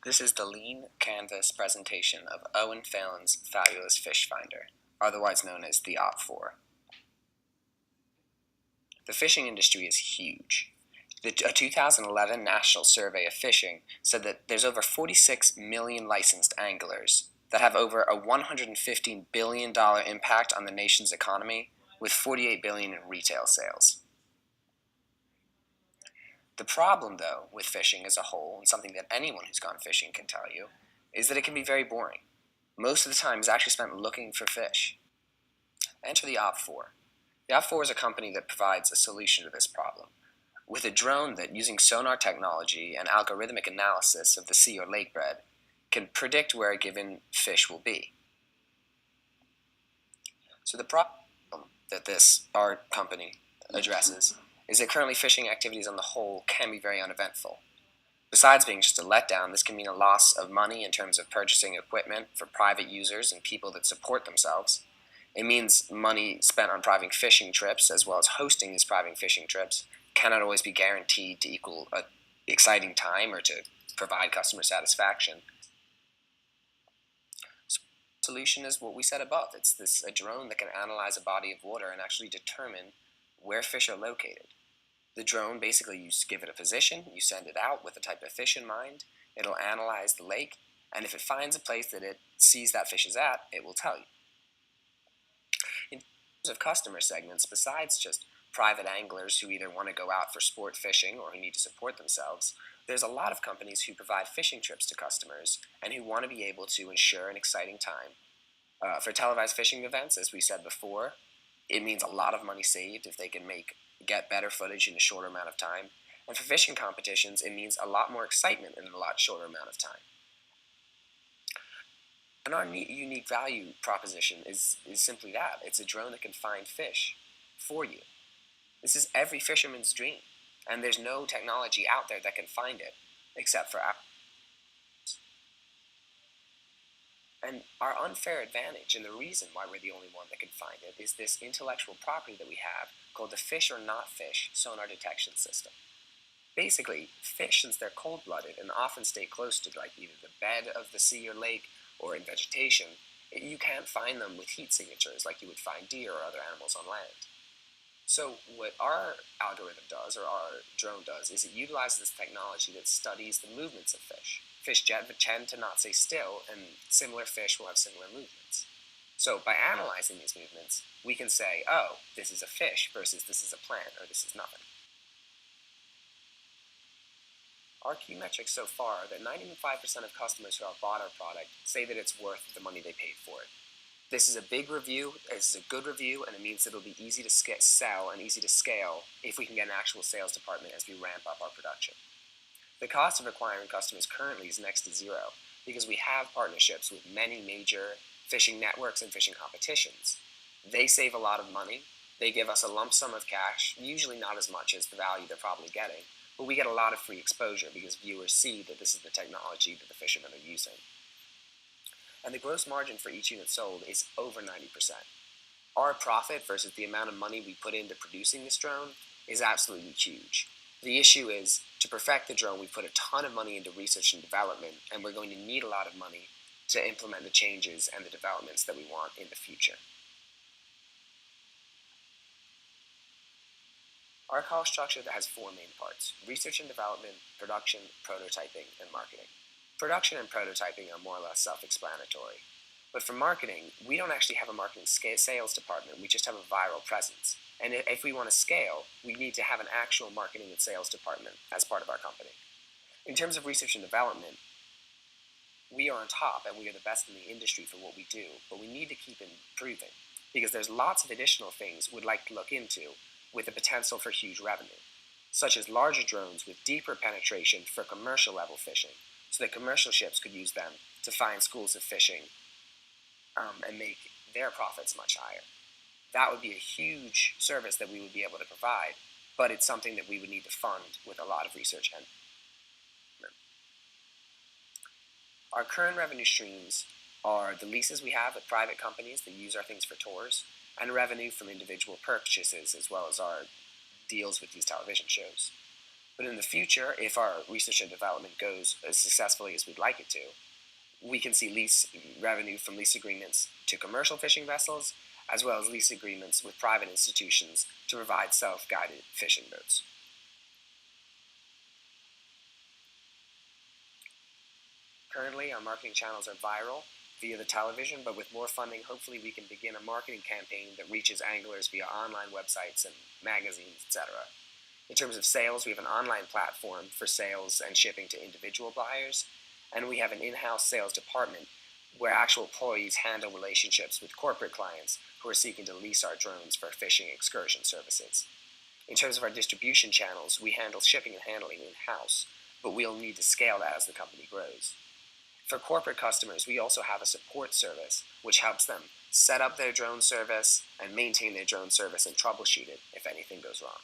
This is the lean canvas presentation of Owen Phelan's fabulous FishFinder, otherwise known as the OP4. The fishing industry is huge. A 2011 National Survey of Fishing said that there's over 46 million licensed anglers that have over a $115 billion impact on the nation's economy, with $48 billion in retail sales. The problem, though, with fishing as a whole, and something that anyone who's gone fishing can tell you, is that it can be very boring. Most of the time is actually spent looking for fish. Enter the OP4. The OP4 is a company that provides a solution to this problem, with a drone that, using sonar technology and algorithmic analysis of the sea or lake bed, can predict where a given fish will be. So the problem that our company addresses is that currently fishing activities on the whole can be very uneventful. Besides being just a letdown, this can mean a loss of money in terms of purchasing equipment for private users and people that support themselves. It means money spent on private fishing trips, as well as hosting these private fishing trips, cannot always be guaranteed to equal an exciting time or to provide customer satisfaction. So the solution is what we said above. It's a drone that can analyze a body of water and actually determine where fish are located. The drone, basically, you give it a position, you send it out with a type of fish in mind, it'll analyze the lake, and if it finds a place that it sees that fish is at, it will tell you. In terms of customer segments, besides just private anglers who either want to go out for sport fishing or who need to support themselves, there's a lot of companies who provide fishing trips to customers and who want to be able to ensure an exciting time. For televised fishing events, as we said before, it means a lot of money saved if they can get better footage in a shorter amount of time. And for fishing competitions, it means a lot more excitement in a lot shorter amount of time. And our unique value proposition is simply that. It's a drone that can find fish for you. This is every fisherman's dream. And there's no technology out there that can find it except for ours. And our unfair advantage, and the reason why we're the only one that can find it, is this intellectual property that we have called the fish or not fish sonar detection system. Basically, fish, since they're cold-blooded and often stay close to either the bed of the sea or lake or in vegetation, you can't find them with heat signatures like you would find deer or other animals on land. So what our algorithm does, or our drone does, is it utilizes this technology that studies the movements of fish. Fish tend to not stay still, and similar fish will have similar movements. So by analyzing these movements, we can say, oh, this is a fish versus this is a plant, or this is nothing. Our key metrics so far are that 95% of customers who have bought our product say that it's worth the money they paid for it. This is a big review, this is a good review, and it means that it'll be easy to sell and easy to scale if we can get an actual sales department as we ramp up our production. The cost of acquiring customers currently is next to zero because we have partnerships with many major fishing networks and fishing competitions. They save a lot of money. They give us a lump sum of cash, usually not as much as the value they're probably getting, but we get a lot of free exposure because viewers see that this is the technology that the fishermen are using. And the gross margin for each unit sold is over 90%. Our profit versus the amount of money we put into producing this drone is absolutely huge. The issue is, to perfect the drone, we put a ton of money into research and development, and we're going to need a lot of money to implement the changes and the developments that we want in the future. Our cost structure has four main parts: research and development, production, prototyping, and marketing. Production and prototyping are more or less self-explanatory. But for marketing, we don't actually have a marketing sales department, we just have a viral presence. And if we want to scale, we need to have an actual marketing and sales department as part of our company. In terms of research and development, we are on top and we are the best in the industry for what we do, but we need to keep improving because there's lots of additional things we'd like to look into with the potential for huge revenue, such as larger drones with deeper penetration for commercial level fishing, so that commercial ships could use them to find schools of fishing and make their profits much higher. That would be a huge service that we would be able to provide, but it's something that we would need to fund with a lot of research and our current revenue streams are the leases we have with private companies that use our things for tours, and revenue from individual purchases, as well as our deals with these television shows. But in the future, if our research and development goes as successfully as we'd like it to, we can see lease revenue from lease agreements to commercial fishing vessels, as well as lease agreements with private institutions to provide self-guided fishing boats. Currently, our marketing channels are viral via the television, but with more funding, hopefully we can begin a marketing campaign that reaches anglers via online websites and magazines, etc. In terms of sales, we have an online platform for sales and shipping to individual buyers, and we have an in-house sales department where actual employees handle relationships with corporate clients who are seeking to lease our drones for fishing excursion services. In terms of our distribution channels, we handle shipping and handling in-house, but we'll need to scale that as the company grows. For corporate customers, we also have a support service which helps them set up their drone service and maintain their drone service and troubleshoot it if anything goes wrong.